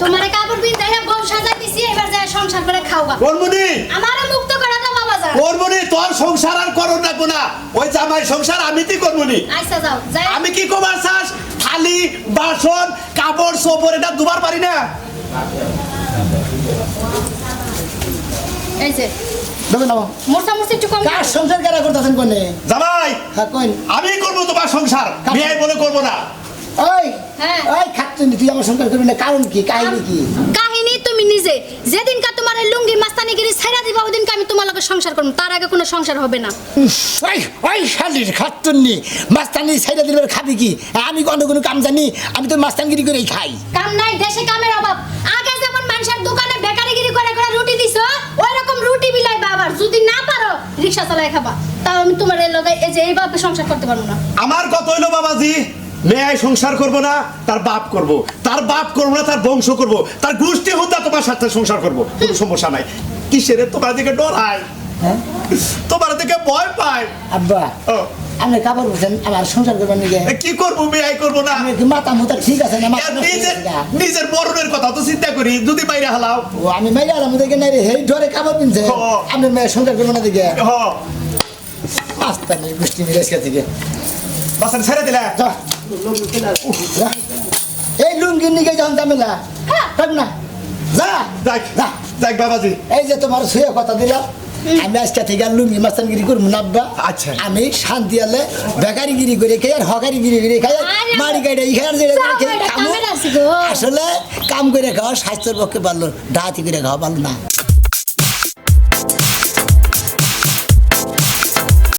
তোমারে কাপড় পিন্দাইয়া বউ সাজাইতেছি এবার যায় সংসার করে খাওয়া করবনি আমারে মুক্ত করে দাও বাবা যা করবনি তোর সংসার আর করো না কোনা ওই জামাই সংসার আমি কি করবনি আইসা যাও যাই আমি কি কমার চাস থালি বাসন কাপড় সোপর এটা দুবার পারি না এই যে দেবে না মোরসা মোরসি একটু কম কার সংসার কারা করতেছেন কোনে জামাই হ্যাঁ কোন আমি করব তোমার সংসার বিয়ে বলে করব না ওই হ্যাঁ। ওই খাচ্ছনি তুই আমার সংসার করবি না কারণ কি কাহিনী কি কাহিনী তুমি নিজে যেদিনকা তোমার এই লুঙ্গি মাস্তানিগিরি ছাইরা দিবা ওইদিনকে আমি তোমার লগে সংসার করব তার আগে কোনো সংসার হবে না ওই ওই শালির খাচ্ছনি মাস্তানি ছাইড়া দিলে খাবি কি আমি অন্য কোনো কাম জানি আমি তো মাস্তানগিরি করেই খাই কাম নাই দেশে কামের অভাব আগে যেমন মানুষের দোকানে বেকারিগিরি করে করে রুটি দিছো ওই রকম রুটি বিলাই বাবার যদি না পারো রিকশা চালায় খাবা তাও আমি তোমার এই লগে এই যে এইভাবে সংসার করতে পারবো না আমার কত হইলো বাবাজি মেয়ে সংসার করব না তার বাপ করব না তার বংশ করব তার গোষ্ঠী হত্যা তোমার সাথে সংসার করব কোনো সমস্যা নাই কিসের তোমার দিকে ডরায় হ্যাঁ তোমার দিকে ভয় পায় আব্বা ও, আপনি কাপড় বলছেন আমার সংসার করবেন নাকি এ কি করবো মেয়ে করব না আমি কি মাথা মুতা ঠিক আছে না মাথা এর নষ্ট নিজের হয়ে গেছে? নিজের মরণের কথা তো চিন্তা করি যদি বাইরে হালাও ও আমি মাইরা আলাম দেখে নাই রে হেই ধরে কাপড় পিনছে ও। আপনি মেয়ের সংসার করবেন না দেখে হ মাস্তানি গোষ্ঠী মিলে থেকে বাসান ছেড়ে দিলে যা। যা। এই লুঙ্গি নিকে যখন ঝামেলা থাক না যা যাক যা যাক বাবাজি এই যে তোমার শুয়ে কথা দিলাম আমি আজকে থেকে আর লুঙ্গি মাস্তানগিরি করবো না আব্বা আচ্ছা। আমি শান্তি আলে বেকারিগিরি করে খাই আর হকারিগিরি করে খাই আর আরে মারি গাড়ি এখানে যে যাও বেটা, কামের আছি গো। আসলে কাম করে খাওয়া স্বাস্থ্যের পক্ষে ভালো ডাহাতি করে খাওয়া ভালো না